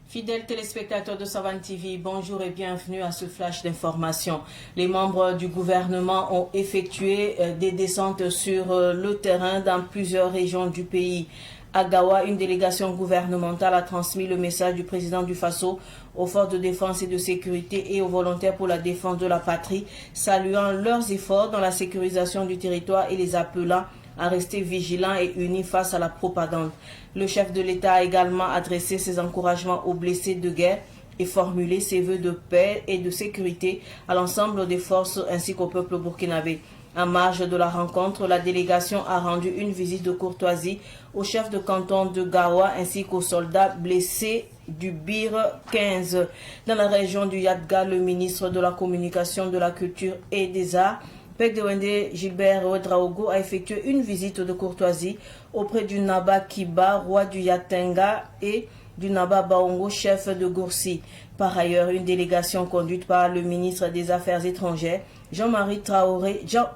Fidèles téléspectateurs de Savane TV, bonjour et bienvenue à ce flash d'information. Les membres du gouvernement ont effectué des descentes sur le terrain dans plusieurs régions du pays. À Gawa, une délégation gouvernementale a transmis le message du président du Faso aux forces de défense et de sécurité et aux volontaires pour la défense de la patrie, saluant leurs efforts dans la sécurisation du territoire et les appelant à rester vigilants et unis face à la propagande. Le chef de l'État a également adressé ses encouragements aux blessés de guerre et formulé ses vœux de paix et de sécurité à l'ensemble des forces ainsi qu'au peuple burkinabé. En marge de la rencontre, la délégation a rendu une visite de courtoisie au chef de canton de Gawa ainsi qu'aux soldats blessés du BIR 15. Dans la région du Yadga, le ministre de la Communication, de la Culture et des Arts, Pegdewende Gilbert Ouedraogo, a effectué une visite de courtoisie auprès du Naba Kiba, roi du Yatenga, et du Naba Baongo, chef de Goursi. Par ailleurs, une délégation conduite par le ministre des Affaires étrangères,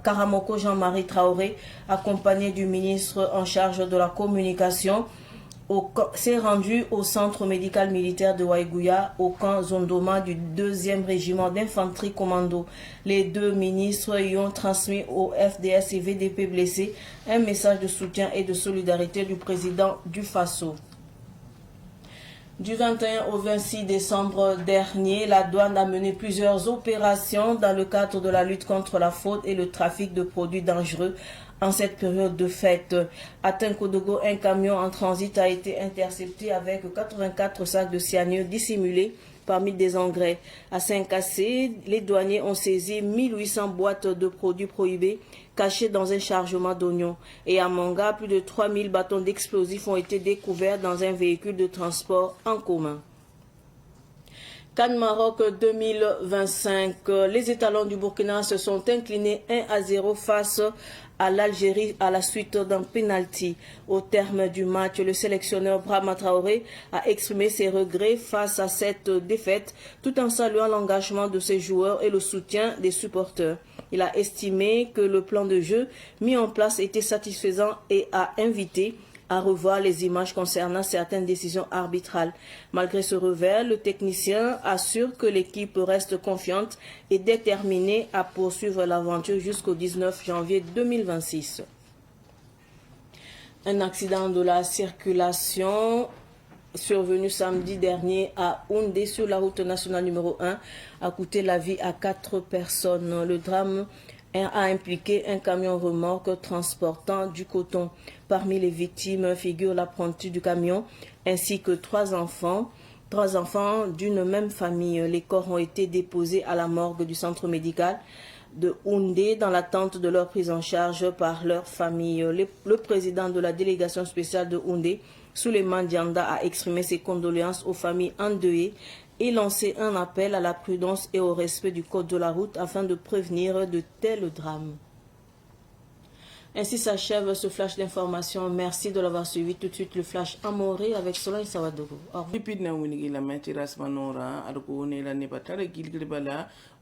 Karamoko Jean-Marie Traoré, accompagné du ministre en charge de la communication, s'est rendu au centre médical militaire de Waïgouya, au camp Zondoma du 2e régiment d'infanterie commando. Les deux ministres y ont transmis au FDS et VDP blessés un message de soutien et de solidarité du président du Faso. Du 21 au 26 décembre dernier, la douane a mené plusieurs opérations dans le cadre de la lutte contre la fraude et le trafic de produits dangereux en cette période de fête. À Tinkodogo, un camion en transit a été intercepté avec 84 sacs de cyanure dissimulés parmi des engrais. À Saint-Cassé, les douaniers ont saisi 1800 boîtes de produits prohibés cachés dans un chargement d'oignons. Et à Manga, plus de 3000 bâtons d'explosifs ont été découverts dans un véhicule de transport en commun. CAN Maroc 2025, les étalons du Burkina se sont inclinés 1-0 face à l'Algérie à la suite d'un penalty. Au terme du match, le sélectionneur Brahma Traoré a exprimé ses regrets face à cette défaite tout en saluant l'engagement de ses joueurs et le soutien des supporters. Il a estimé que le plan de jeu mis en place était satisfaisant et a invité à revoir les images concernant certaines décisions arbitrales. Malgré ce revers, le technicien assure que l'équipe reste confiante et déterminée à poursuivre l'aventure jusqu'au 19 janvier 2026. Un accident de la circulation survenu samedi dernier à Houndé sur la route nationale numéro 1 a coûté la vie à 4 personnes. Le drame a impliqué un camion remorque transportant du coton. Parmi les victimes figurent l'apprenti du camion ainsi que trois enfants d'une même famille. Les corps ont été déposés à la morgue du centre médical de Houndé dans l'attente de leur prise en charge par leur famille. Le président de la délégation spéciale de Houndé, Souleymane Dianda, a exprimé ses condoléances aux familles endeuillées et lancé un appel à la prudence et au respect du code de la route afin de prévenir de tels drames. Ainsi s'achève ce flash d'information. Merci de l'avoir suivi. Tout de suite le flash Amoré avec Solange Sawadogo.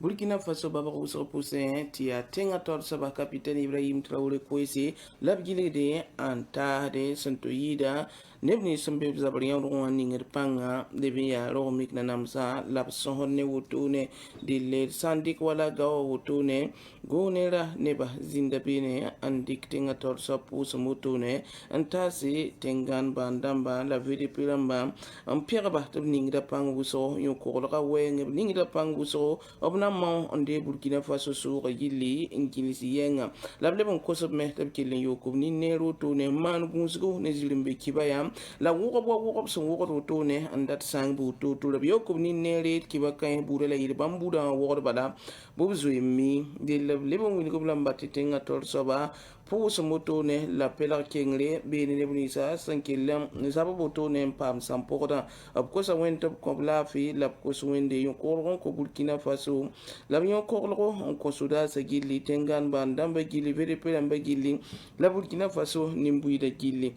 Burkina Faso baba ko so poussin tia tenga tor saba capitaine Ibrahim Traoré Koissé labgile de anta de santoyida nebni sombe zabriyan ron ninger panga de biya ro mik na namsa lab sohonne wutune de le sandik wala gaw wutune gonera neba zindabine andik tenga tor sa pous mutune anta si tengan bandamba la vidi piramba am piraba to ningra panguso yo ko la weng ningra panguso obna onde Burkina Faso sur yili ingilisi yenga lable bon kosob mehtab kilin yokum ni nero to ne man gusgo ne zilimbe kibaya la wuko so wuko to ne andat sang bu to yokum ni nere kibaka bure la yili bambuda wuko bada bobzo mi de lable bon wini ko lambati tenga tor soba pour ce moto ne la pela kengre be ne bunisa sankilam ne sababu to ne pam sampoda ab ko sa wento ko la fi la ko so wende yo ko Burkina Faso l'avion korlo on konsuda sa gilli tengan bandamba gilli vere pe amba gilli la Burkina Faso nimbuida gilli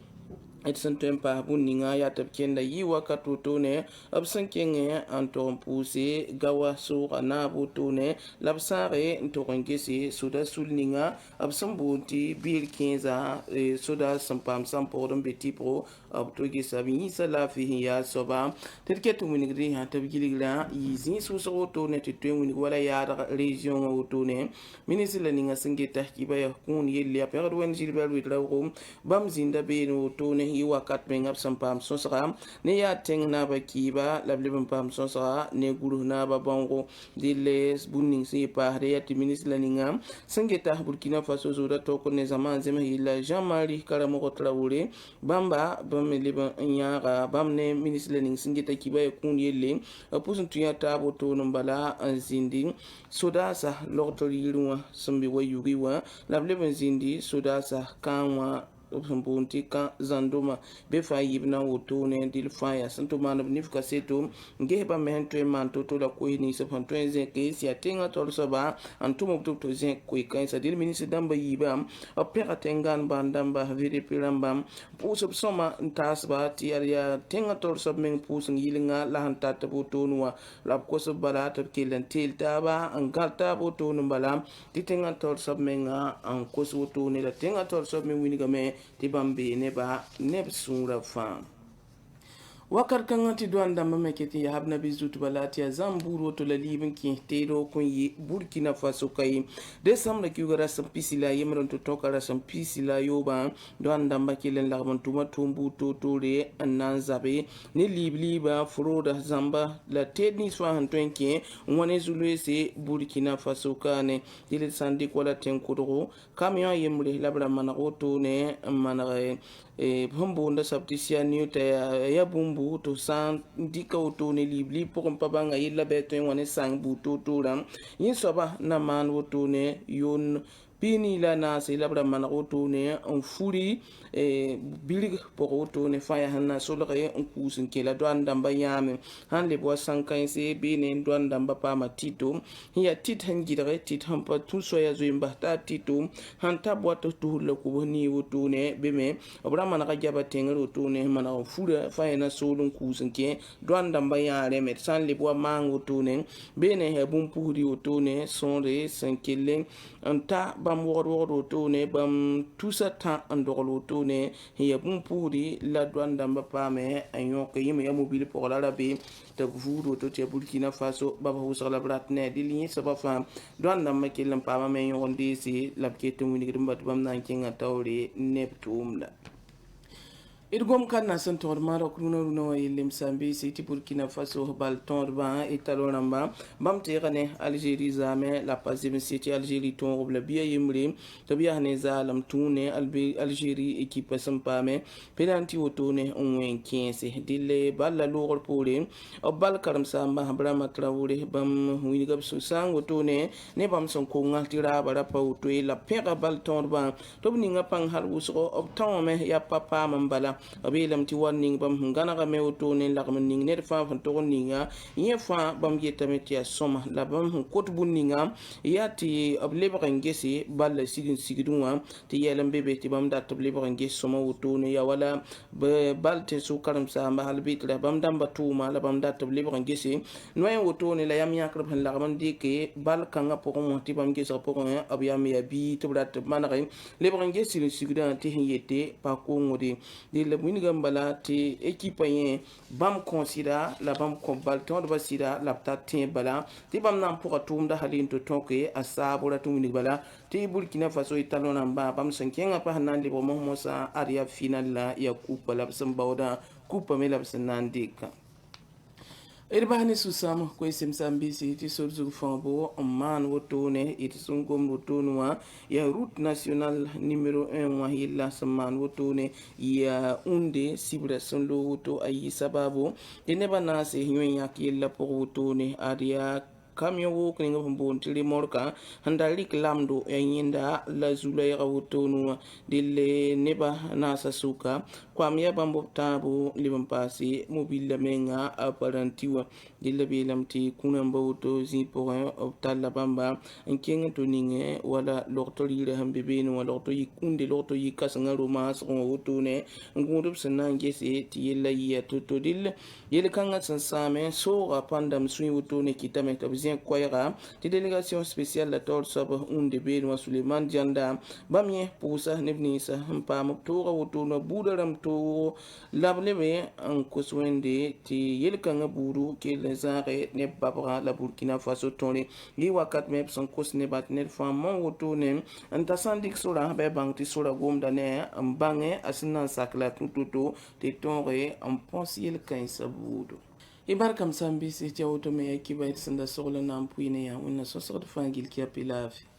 et san tem pa buninga ya tab kenda yi wakatu tone ab san kenge anton puse gawa so na butone labsare ntoron gese suda sulninga ab san bunti bil 15 suda sampam sampodon beti pro ab to gesa bi sala fi ya soba terketu munigri ha tab giligla yizi su so to ne te twen wala ya region otone ministre la ninga singe tahkiba ya kun yeli ya per wen jilbal witra rum bam zinda be no to ne yi wakat men ab sampam sosra ne ya teng na ba kiba lablem pam sosra ne guru na ba bango diles bunning si pa ya ti ministre la ninga singe tah Burkina Faso zura to ko ne zaman zema hila Jean-Marie Karamo Traoré bamba bam liban nyara bam ne ministre la ninga singe ta kiba ya kun yeli pusun tuya tabo to no bala zindi soda sa lorto yirwa sambi wa yuriwa lablem zindi soda sa kanwa bunti ka zanduma be fa yibna woto ne dil faya santo manab nifka seto nge ba mento manto to la ko ni se fanto en ke si atenga to so ba antumo to zen ko kan sa dil ministre damba yiba opera tengan bandamba viri piramba puso soma ntas ba ti ya tenga to so men puso yilinga la hanta ta boto nuwa la ko so bala to kilen til ta ba an galta boto no bala ti tenga to so men an ko so to ne la tenga to so men winiga me ti bambe ne ba ne sura fa wakar kan ti duan da mameketi ya habna bizut balati ya zamburu to la libin ki tero kun yi Burkina Faso kai de samra ki gara sam pisila yemron to tokara sam pisila yoba duan da makilen la man tuma tumbu to tore annan zabe ne liba froda zamba la tedni swa hantonke wone zulese Burkina Faso kane dile sandi ko la tenkuro camion yemre labra managoto ne manare bumbu nda sabtisia niuta ya bumbu to san dika auto ne libli pour un pabanga yilla beto wane sang buto to ram yin soba na man auto ne yon pini la na se labra man auto ne on furi bilig pour auto ne faya hanna solre on kusin ke la doan damba yame han le bo sankan se bene doan damba pa matito ya tit han gidare tit han pa tout so ya zo imbata tito han tabwa to le ko ni auto ne beme obra man ga jaba tenger auto ne man on fura faya na solon kusin ke doan damba yare met san le bo mango auto ne bene he bum puri auto ne sonre sankelen anta bam wor auto ne bam tout ça temps andor auto ne ya bum puri la douane damba pame anyo ke yima ya mobile pour la rabe te vuro to te Burkina Faso baba husar la bratne dilini saba fam douane damba ke lam pama me yon disi la ke to muni grimbat bam nan kinga tawre neptum la irgom kan na san tor maro kruna runa yilim sambi siti Burkina Faso bal tor ba italonamba bam te gane Algérie zame la pazim siti Algérie ton roble biya yimri to biya ne zalam tune Algérie équipe sampame penalty wotone onwen 15 dille balla logor pore o bal karam samba Brahma Traoré bam wini gab so sang wotone ne bam son ko ngatira bara pa woto la pera bal tor ba to ninga pang har wuso ob tawme ya papa mambala abelam ti warning bam ngana ga mewto ne la kam ning ne fa fa to ninga ye fa bam yetamet ya soma la bam kot buninga yati ableba ngesi balla sigidunwa ti yelam bebe ti bam dat ableba ngesi soma wuto ne ya wala balte su karam sa ma halbit la bam damba tuma la bam dat ableba ngesi noy wuto ne la yam yakra ban la kam dike bal kanga pour mo ti bam ngesi pour abiyam ya bi to dat manare lebra ngesi sigidan ti yete pa ko ngodi le wini gambala te équipe yen bam considère la bam kombal ton de sida la tatin bala te bam nan pour atum da halin to tonke asabo la tum wini bala te Burkina Faso italona ba bam sankenga pa hanan le bo mo sa aria final la ya coupe la sambawda coupe me la sanandika Irbani susam ko simsambi ti sorzu fambo man wotone it sungom wotonwa ya route nationale numéro 1 wa hilla saman wotone ya unde sibra sonlo woto ayi sababu de neba na se hyon yakilla pour wotone aria kamyo wo kninga pambon tili morka handalik lamdo yinda la zulay rawtonu dille neba nasa suka kwamya bambo tabu libampasi mobile menga aparantiwa dille belamti kunamba wuto ziporin optala bamba nkenga toninge wala lortori le hambebeno wala lorto yikunde lorto yikasanga romas wutune ngudub sanange se tiyela ya toto dille yele kanga sansame so rapandam sui wutune kitame tabzien kwayra di délégation spéciale la tol saba unde beno Suleiman Janda bamye pusa nebnisa mpa moktora wutuna budaram to lablebe an kuswende ti yele kanga buru ke lezare ne babra la Burkina Faso tonle yi wakat mep son kus ne bat net famon wutune anta sandik sola be bangti sola gomda ne mbange asina sakla tututo te tonre en ponsiel kan sabudo ibarkam sambi se jawto me akiba sanda sola na ampuine ya wonna so so fangil ki apilafi